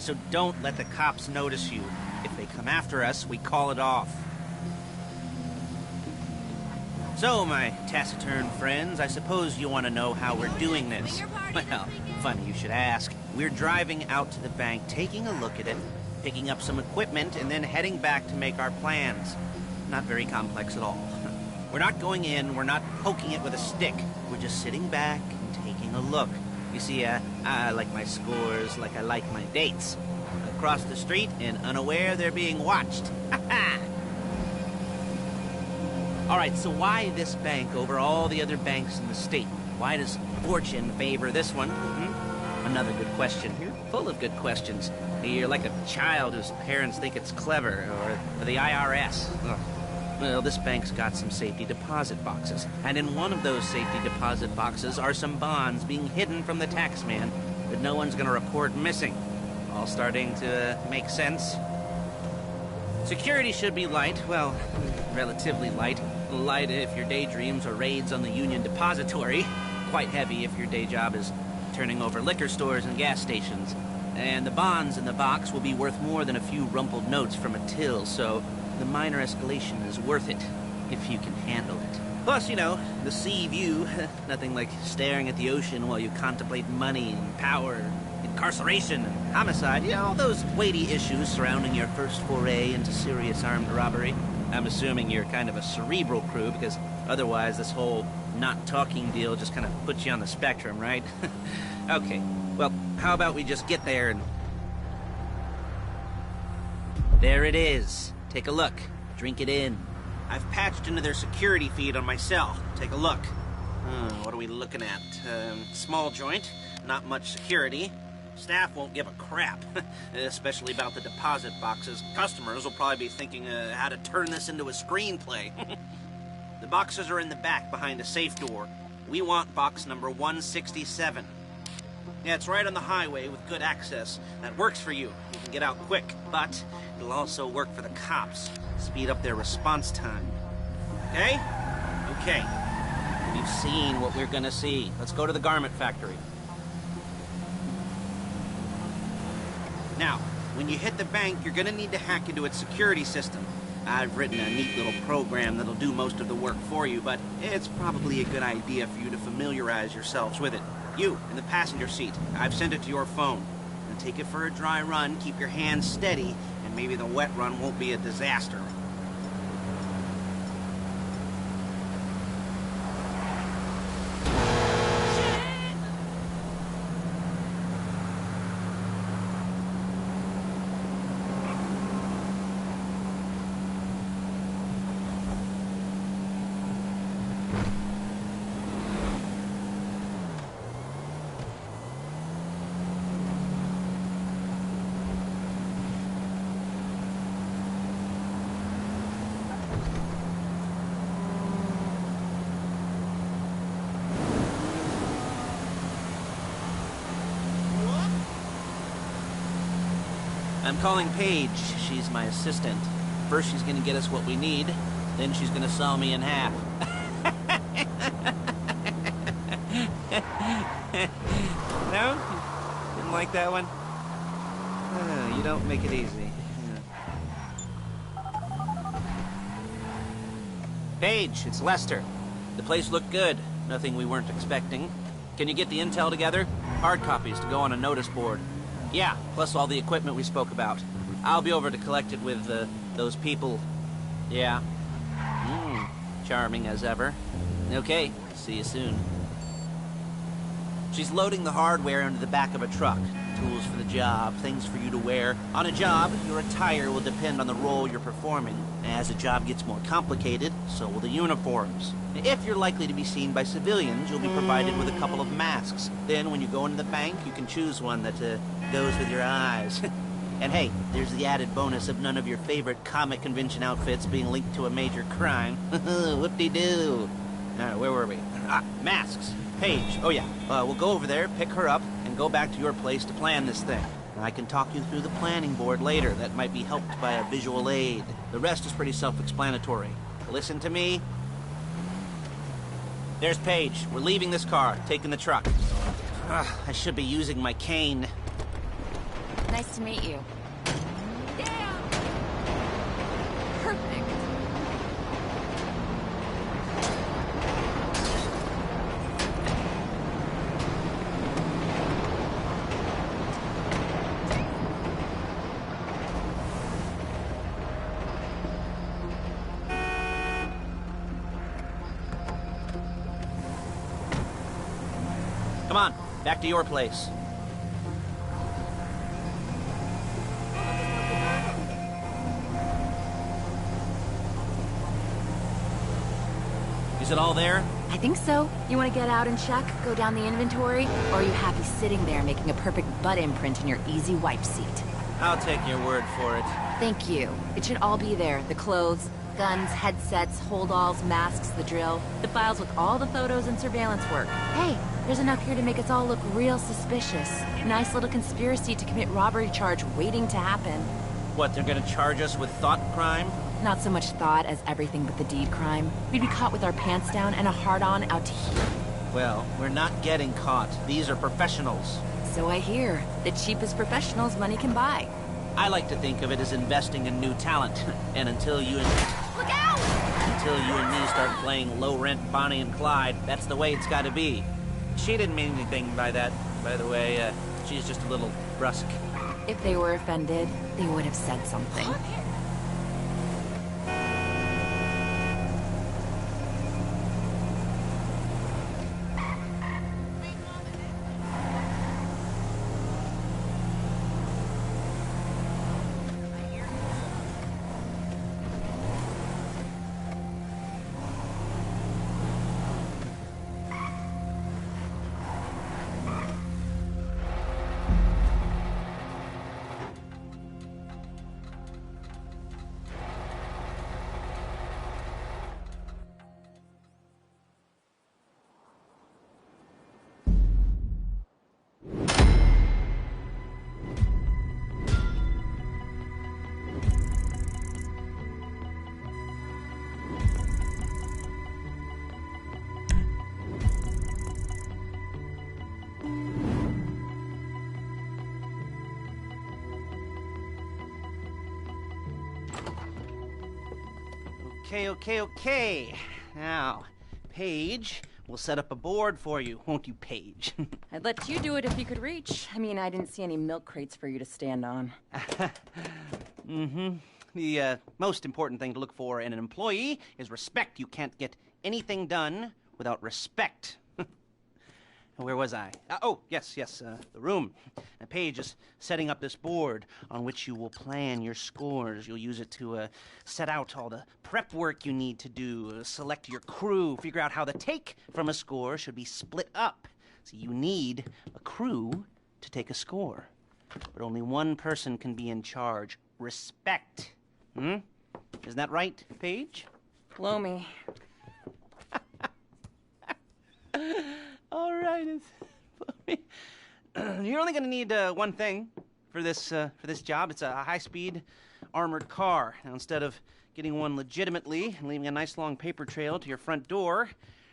so don't let the cops notice you. If they come after us, we call it off. So, my taciturn friends, I suppose you want to know how we're doing this. Well, funny you should ask. We're driving out to the bank, taking a look at it, picking up some equipment, and then heading back to make our plans. Not very complex at all. We're not going in, we're not poking it with a stick. We're just sitting back and taking a look. You see, I like my scores like I like my dates. Across the street and unaware they're being watched. Alright, so why this bank over all the other banks in the state? Why does fortune favor this one? Another good question. You're full of good questions. You're like a child whose parents think it's clever, or the IRS. Ugh. Well, this bank's got some safety deposit boxes, and in one of those safety deposit boxes are some bonds being hidden from the taxman that no one's gonna report missing. All starting to make sense? Security should be light, well, relatively light. Light if your daydreams are raids on the Union Depository. Quite heavy if your day job is turning over liquor stores and gas stations. And the bonds in the box will be worth more than a few rumpled notes from a till, so the minor escalation is worth it, if you can handle it. Plus, you know, the sea view, nothing like staring at the ocean while you contemplate money and power, incarceration and homicide, you know, all those weighty issues surrounding your first foray into serious armed robbery. I'm assuming you're kind of a cerebral crew, because otherwise this whole not talking deal just kind of puts you on the spectrum, right? Okay, well, how about we just get there and... There it is. Take a look. Drink it in. I've patched into their security feed on my cell. Take a look. What are we looking at? Small joint, not much security. Staff won't give a crap, especially about the deposit boxes. Customers will probably be thinking how to turn this into a screenplay. The boxes are in the back behind a safe door. We want box number 167. Yeah, it's right on the highway with good access. That works for you. You can get out quick, but it'll also work for the cops. Speed up their response time. Okay? Okay. We've seen what we're gonna see. Let's go to the garment factory. Now, when you hit the bank, you're gonna need to hack into its security system. I've written a neat little program that'll do most of the work for you, but it's probably a good idea for you to familiarize yourselves with it. You, in the passenger seat, I've sent it to your phone. Now take it for a dry run, keep your hands steady, and maybe the wet run won't be a disaster. I'm calling Paige. She's my assistant. First she's gonna get us what we need, then she's gonna saw me in half. No? Didn't like that one? You don't make it easy. Paige, it's Lester. The place looked good. Nothing we weren't expecting. Can you get the intel together? Hard copies to go on a notice board. Yeah, plus all the equipment we spoke about. I'll be over to collect it with, those people. Yeah. Charming as ever. Okay, see you soon. She's loading the hardware into the back of a truck. Tools for the job, things for you to wear. On a job, your attire will depend on the role you're performing. As the job gets more complicated, so will the uniforms. If you're likely to be seen by civilians, you'll be provided with a couple of masks. Then when you go into the bank, you can choose one that goes with your eyes. And hey, there's the added bonus of none of your favorite comic convention outfits being linked to a major crime. Whoop-de-doo. Where were we? Masks. Paige. Oh yeah, we'll go over there, pick her up, and go back to your place to plan this thing. I can talk you through the planning board later. That might be helped by a visual aid. The rest is pretty self-explanatory. Listen to me. There's Paige. We're leaving this car, taking the truck. I should be using my cane. Nice to meet you. Yeah! Perfect. Come on, back to your place. Is it all there? I think so. You want to get out and check? Go down the inventory? Or are you happy sitting there making a perfect butt imprint in your easy wipe seat? I'll take your word for it. Thank you. It should all be there. The clothes, guns, headsets, holdalls, masks, the drill. The files with all the photos and surveillance work. Hey, there's enough here to make us all look real suspicious. Nice little conspiracy to commit robbery charge waiting to happen. What, they're gonna charge us with thought crime? Not so much thought as everything but the deed crime. We'd be caught with our pants down and a hard-on out to here. Well, we're not getting caught. These are professionals. So I hear. The cheapest professionals money can buy. I like to think of it as investing in new talent. And until you and... Look out! Until you and me start playing low-rent Bonnie and Clyde, that's the way it's gotta be. She didn't mean anything by that, by the way. She's just a little brusque. If they were offended, they would have said something. Okay. Now, Paige, we'll set up a board for you, won't you, Paige? I'd let you do it if you could reach. I mean, I didn't see any milk crates for you to stand on. The most important thing to look for in an employee is respect. You can't get anything done without respect. Where was I? Yes, the room. Now, Paige is setting up this board on which you will plan your scores. You'll use it to set out all the prep work you need to do, select your crew, figure out how the take from a score should be split up. So you need a crew to take a score. But only one person can be in charge. Respect. Isn't that right, Paige? Blow me. All right, you're only going to need one thing for this job. It's a high-speed armored car. Now, instead of getting one legitimately and leaving a nice long paper trail to your front door,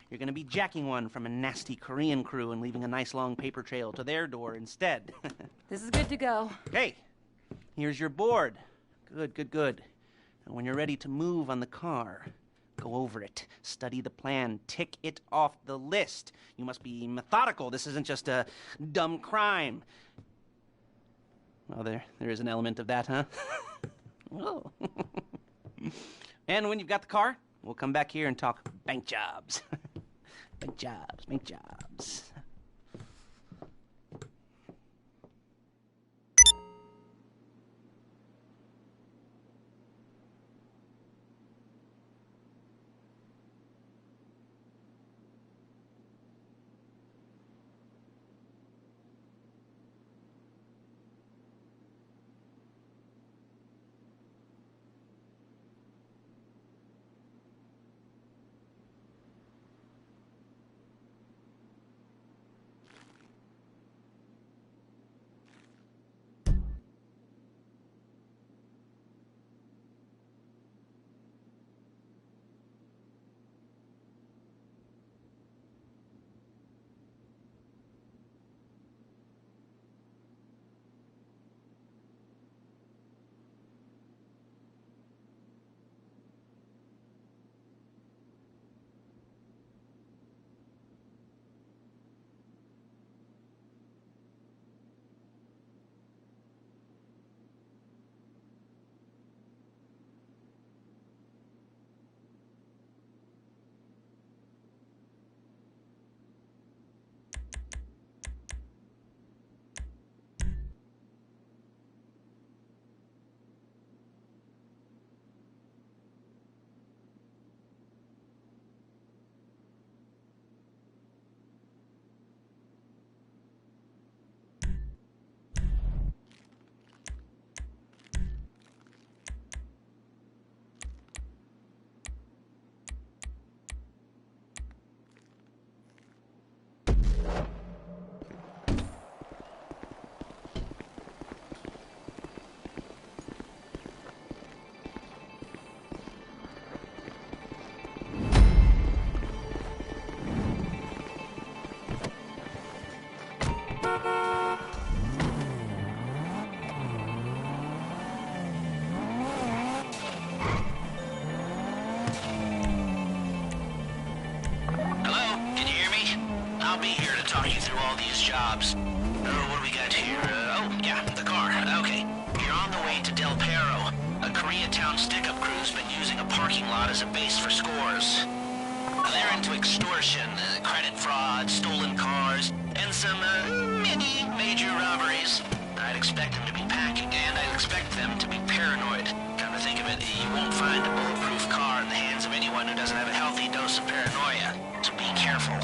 you're going to be jacking one from a nasty Korean crew and leaving a nice long paper trail to their door instead. This is good to go. Okay, here's your board. Good. And when you're ready to move on the car, go over it, study the plan, tick it off the list. You must be methodical. This isn't just a dumb crime. Well, there is an element of that, huh? Oh. And when you've got the car, we'll come back here and talk bank jobs. Bank jobs. walk you through all these jobs. Oh, what do we got here? Oh, yeah, the car. Okay. You're on the way to Del Perro. A Koreatown stick-up crew's been using a parking lot as a base for scores. They're into extortion, credit fraud, stolen cars, and some, mini major robberies. I'd expect them to be packing, and I'd expect them to be paranoid. Come to think of it, you won't find a bulletproof car in the hands of anyone who doesn't have a healthy dose of paranoia. So be careful.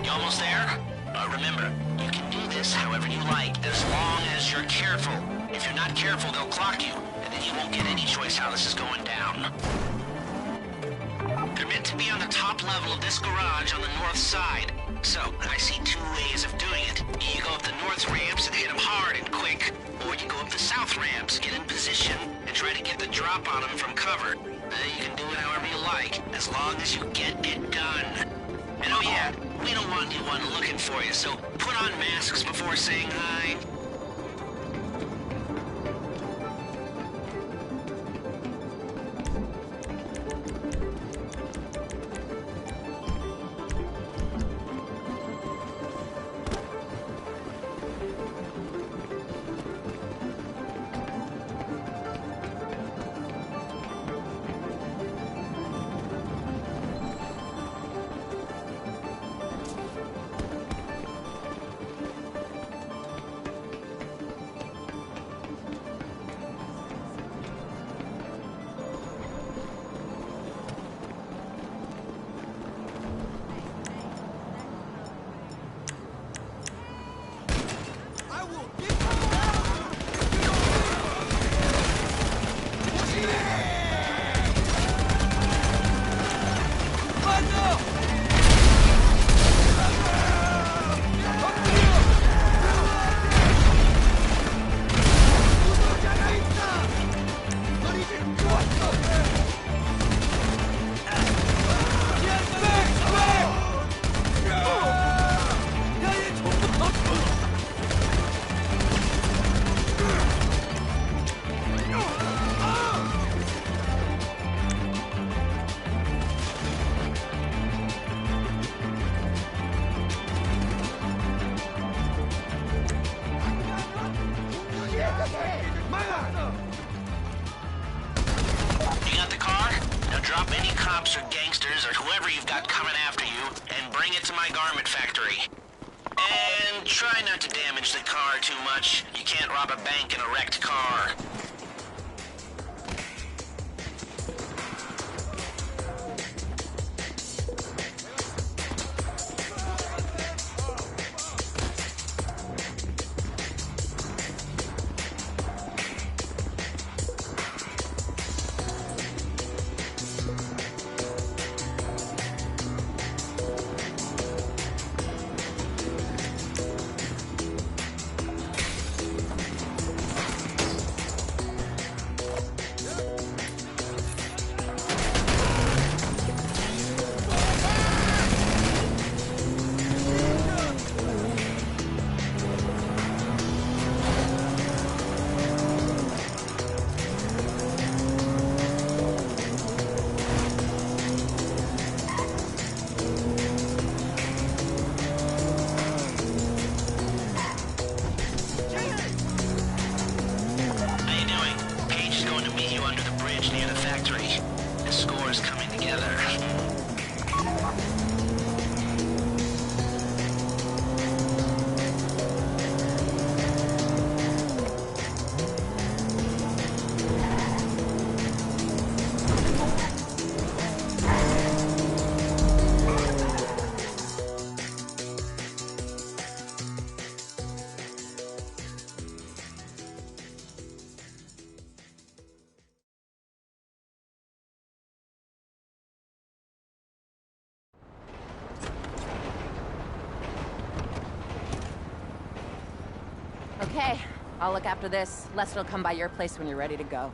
You almost there? Remember, you can do this however you like, as long as you're careful. If you're not careful, they'll clock you, and then you won't get any choice how this is going down. They're meant to be on the top level of this garage on the north side. So, I see two ways of doing it. You go up the north ramps and hit them hard and quick, or you go up the south ramps, get in position, and try to get the drop on them from cover. You can do it however you like, as long as you get it done. And oh yeah, we don't want anyone looking for you, so put on masks before saying hi. Drop any cops or gangsters or whoever you've got coming after you and bring it to my garment factory. And try not to damage the car too much. You can't rob a bank in a wrecked car. Okay, I'll look after this. Lester will come by your place when you're ready to go.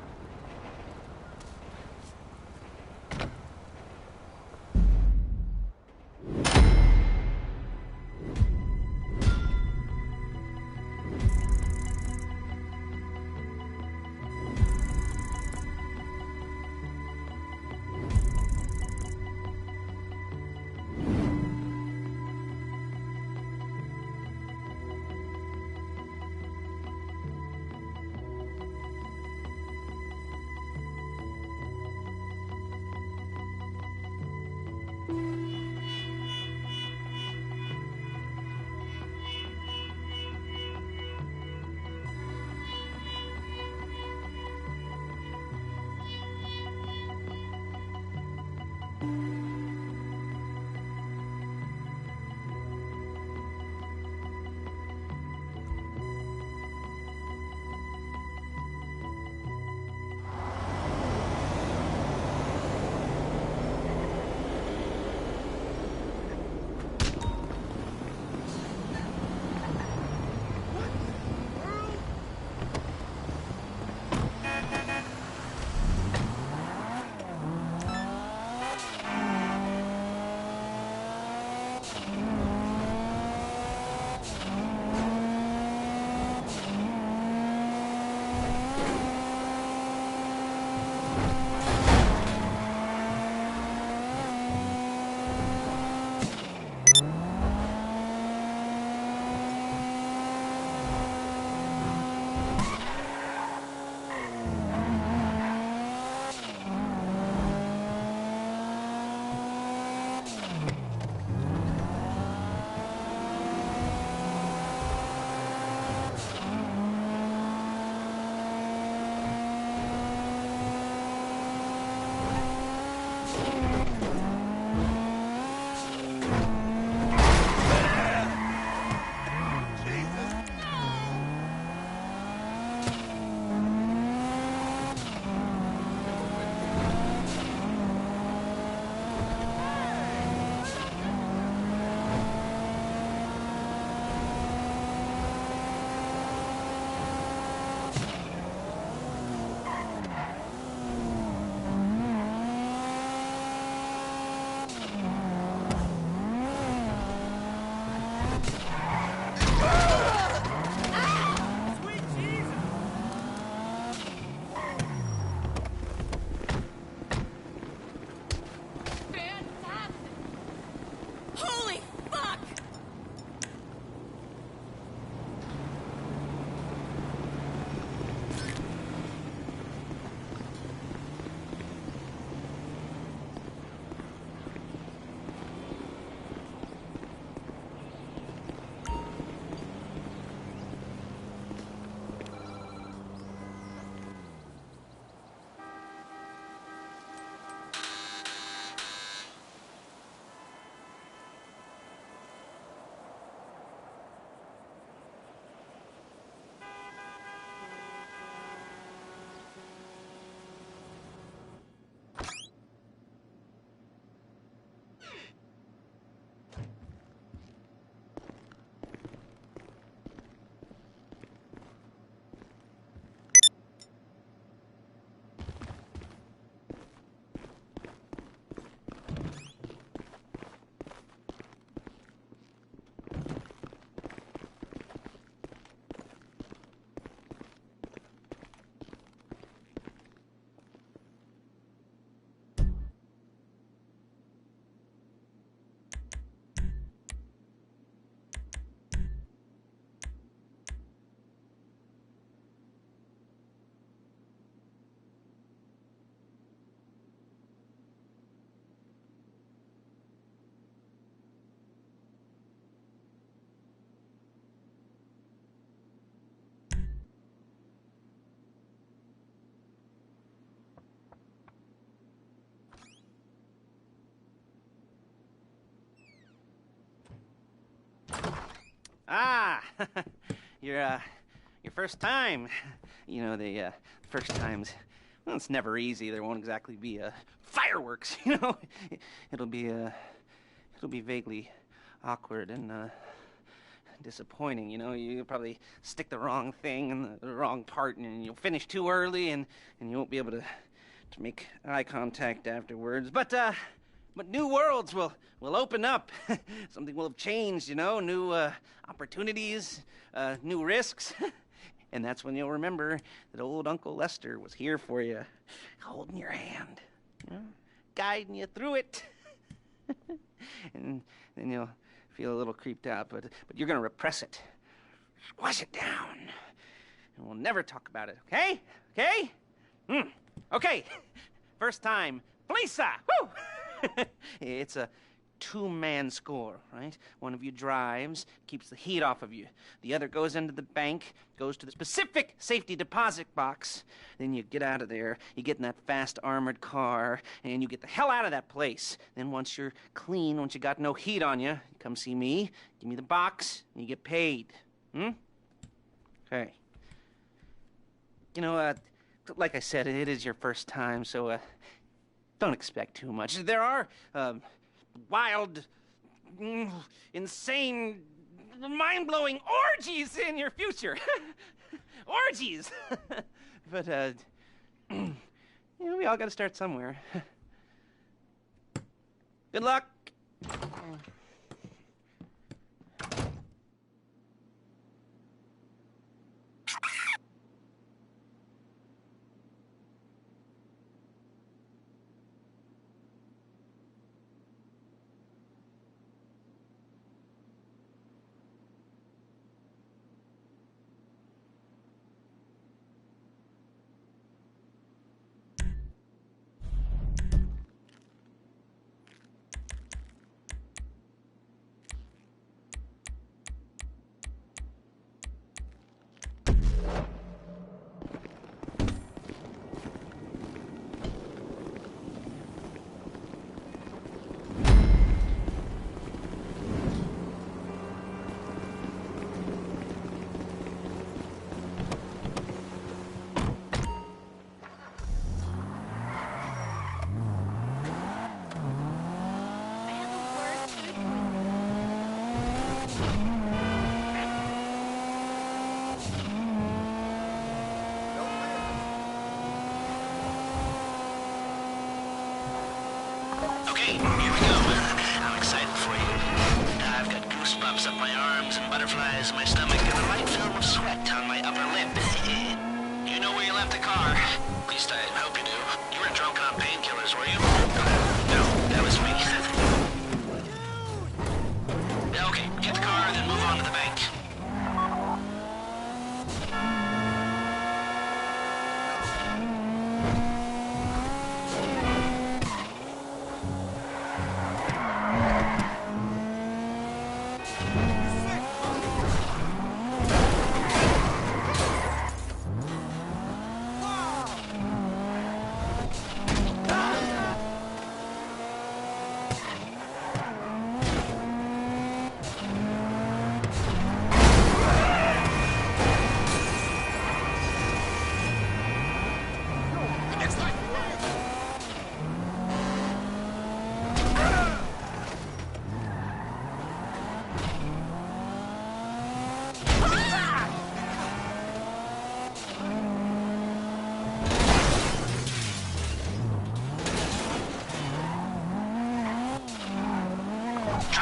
Your first time. You know, the first times, well, it's never easy. There won't exactly be fireworks, you know. It'll be vaguely awkward and disappointing, you know. You'll probably stick the wrong thing in the wrong part, and you'll finish too early, and you won't be able to make eye contact afterwards. But new worlds will open up. Something will have changed, you know. New opportunities, new risks. And that's when you'll remember that old Uncle Lester was here for you, holding your hand, you know, guiding you through it. And then you'll feel a little creeped out, but you're gonna repress it, squash it down, and we'll never talk about it. Okay? Okay? Okay. First time, Lisa. Woo! It's a two-man score, right? One of you drives, keeps the heat off of you. The other goes into the bank, goes to the specific safety deposit box. Then you get out of there, you get in that fast armored car, and you get the hell out of that place. Then once you're clean, once you got no heat on you, come see me, give me the box, and you get paid. Okay. You know, like I said, it is your first time, so don't expect too much. There are wild, insane, mind-blowing orgies in your future. Orgies! But, you know, we all gotta start somewhere. Good luck! Here we go. I'm excited for you. I've got goosebumps up my arms and butterflies in my stomach and a light film of sweat on my upper lip. You know where you left the car? At least I hope you do. You weren't drunk on painkillers, were you? No, that was me. Okay, get the car, then move on to the bank.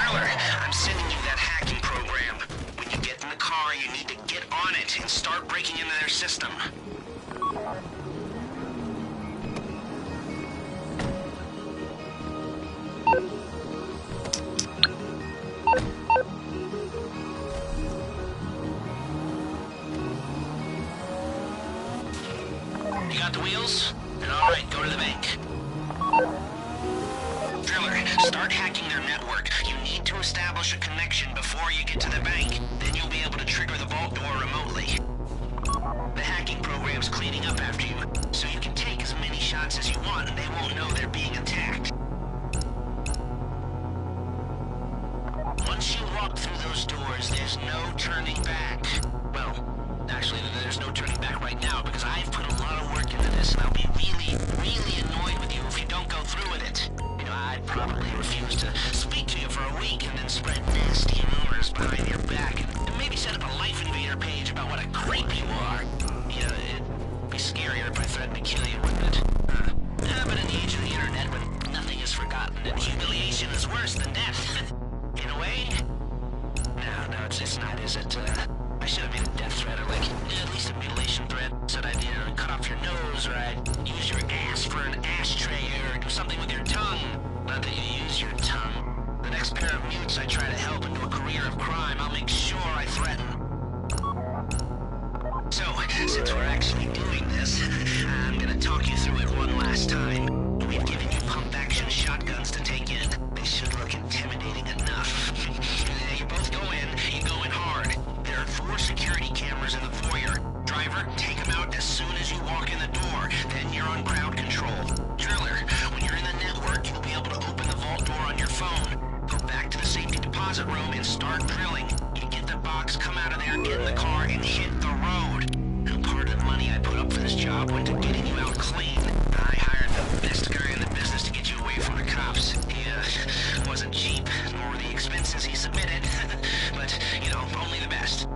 I'm sending you that hacking program. When you get in the car, you need to get on it and start breaking into their system. You got the wheels? Then all right, go to the bank. Driller, start hacking their network. You need to establish a connection before you get to the bank. Then you'll be able to trigger the vault door remotely. The hacking program's cleaning up after you, so you can take as many shots as you want and they won't know they're being attacked. Once you walk through those doors, there's there's no turning back. Well, actually, there's no turning back right now because I've put a lot of work into this, and I'll be really, really annoyed with you if you don't go through with it. You know, I'd probably refuse to speak to you for a week and then spread nasty rumors behind your back and maybe set up a Life Invader page about what a creep you are. Yeah, it'd be scarier if I threatened to kill you, wouldn't it? But in the age of the internet, when nothing is forgotten and humiliation is worse than death, in a way? No, it's not, is it? I should have made a death threat, or like, at least a mutilation threat. Said I'd either cut off your nose, or I'd use your ass for an ashtray, or do something with your tongue. Not that you use your tongue. The next pair of mutes I try to help into a career of crime, I'll make sure I threaten. So, since we're actually doing this, I'm gonna talk you through it one last time. We've given you pump-action shotguns to take in. They should look intimidating enough. You both go in, you go in hard. There are 4 security cameras in the foyer. Driver, take them out as soon as you walk in the door. Then you're on crowd control. Driller, when you're in the network, you'll be able to open the vault door on your phone. Go back to the safety deposit room and start drilling. You get the box, come out of there, get in the car, and hit the road. Now, part of the money I put up for this job went to getting you out clean. I hired the best guy in the business to get you away from the cops. He wasn't cheap, nor were the expenses he submitted. But, you know, only the best.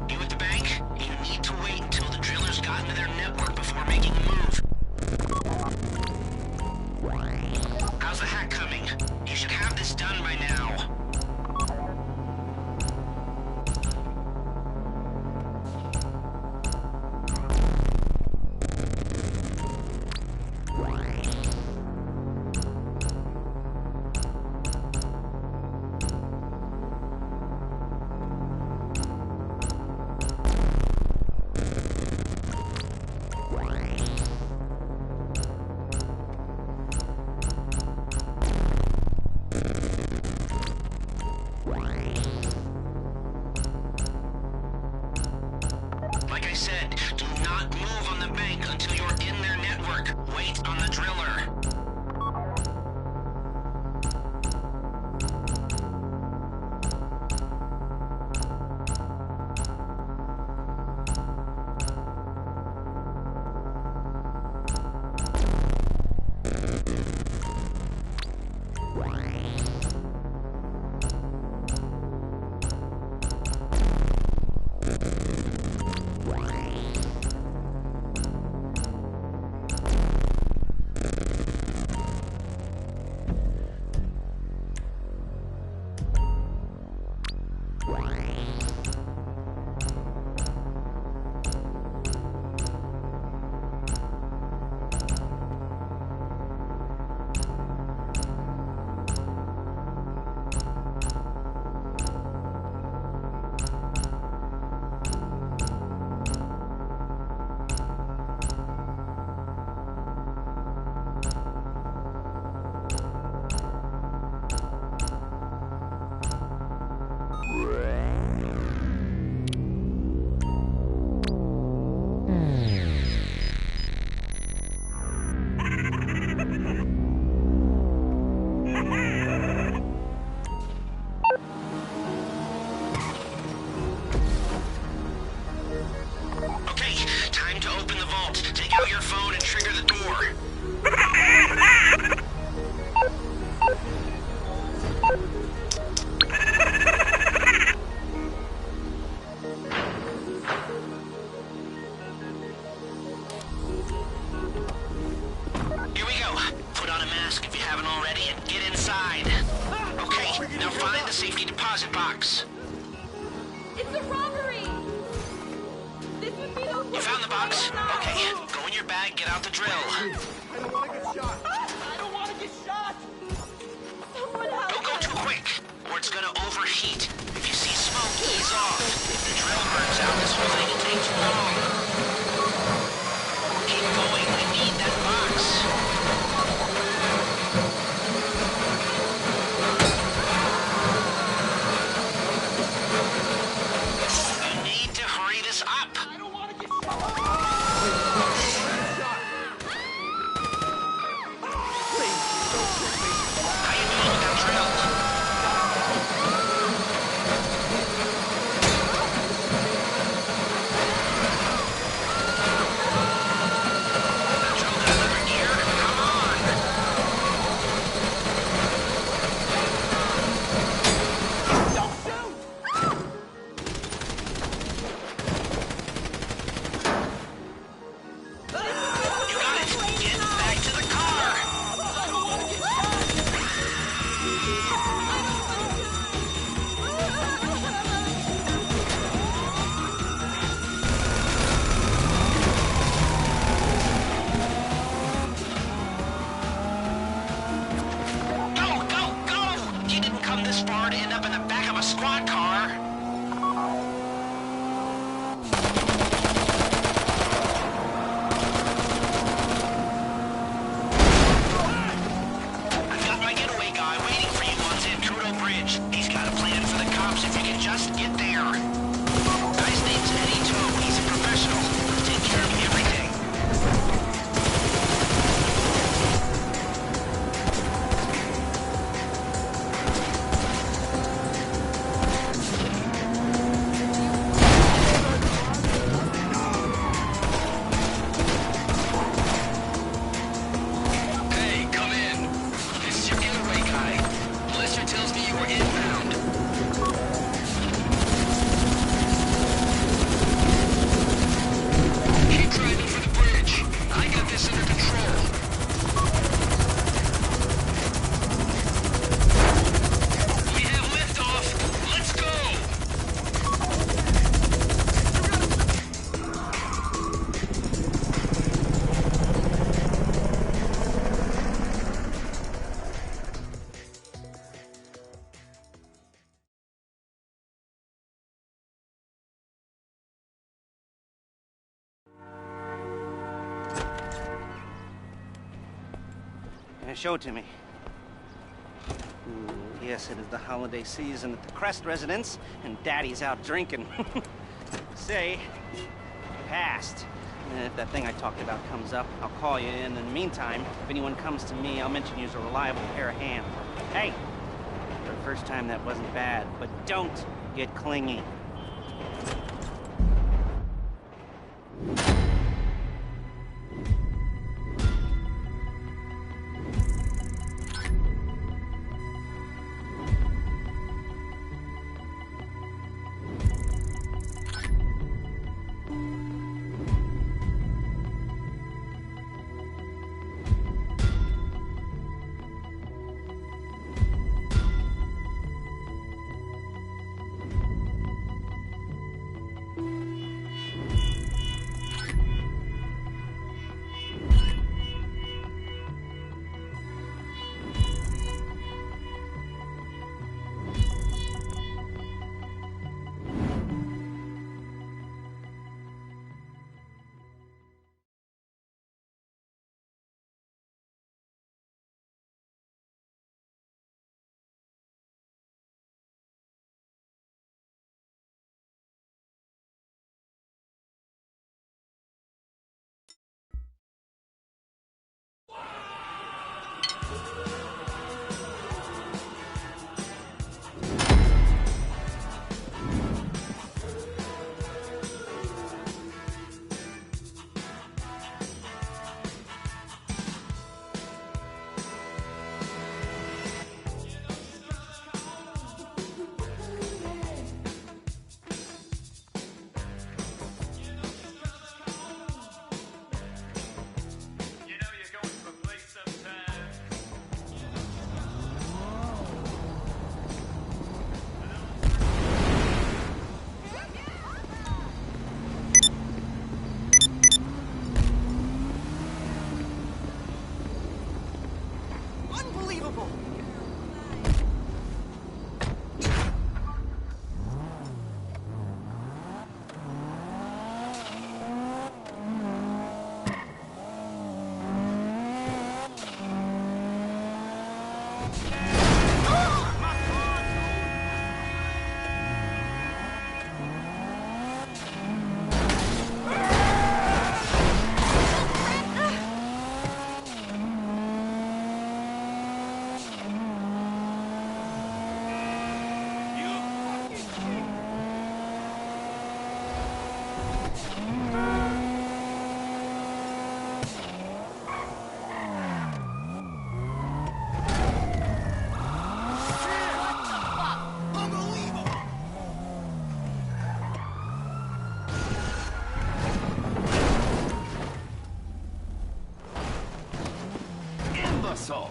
You at the bank? You need to wait until the drillers got into their network before making a move. How's the hack coming? You should have this done by now. Like I said, do not move on the bank until you're in their network. Wait on the driller. deposit box. It's a robbery! This would be the worst. You found the box? Okay, go in your bag, get out the drill. I don't want to get shot. I don't want to get shot. Someone help Don't go us. too quick, or it's gonna overheat. If you see smoke, ease off. If the drill burns out, this whole thing will take too long. Keep going, I need that box. You need to hurry this up. I don't want to get shot. How you doing with that drill? Show it to me. Ooh, yes, it is the holiday season at the Crest residence, and Daddy's out drinking. Say, passed. And if that thing I talked about comes up, I'll call you. And in the meantime, if anyone comes to me, I'll mention you as a reliable pair of hands. Hey, for the first time, that wasn't bad, but don't get clingy. Imbecile!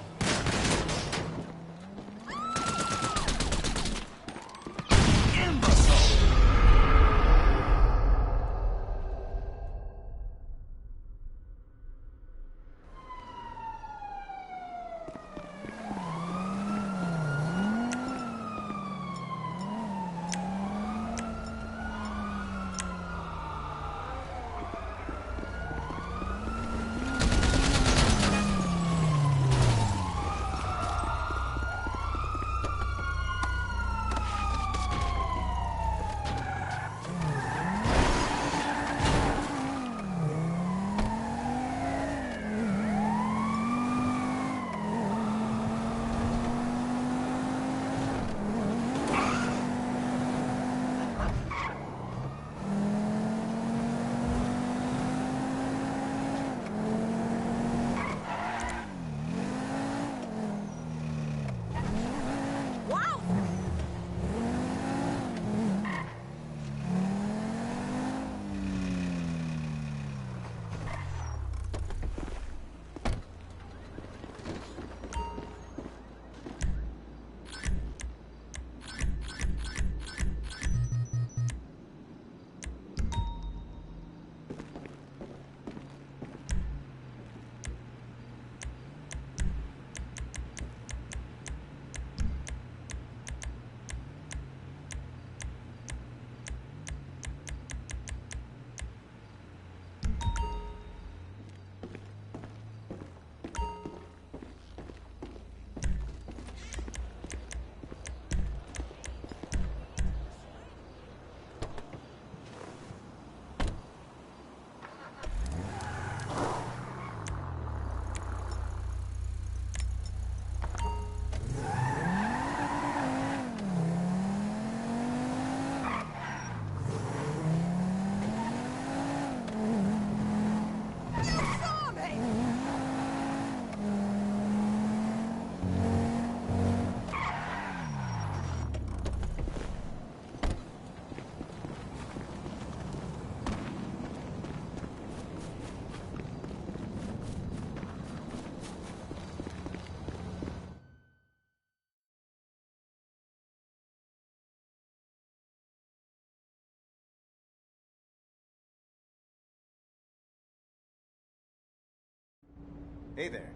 Hey there.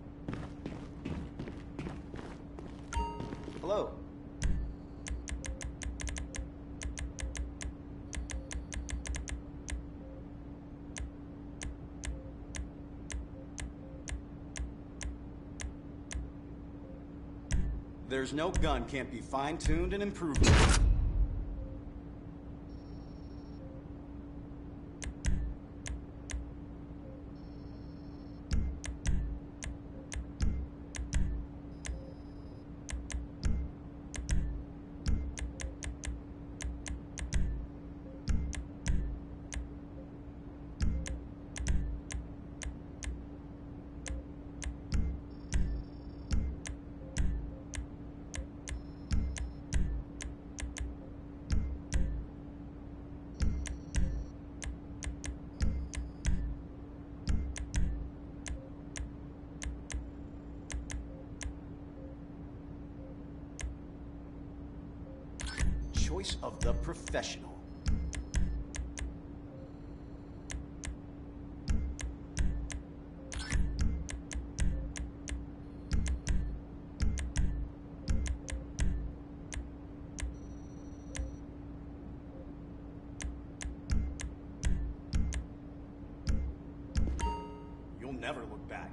Hello. There's no gun can't be fine-tuned and improved. Choice of the professional. You'll never look back.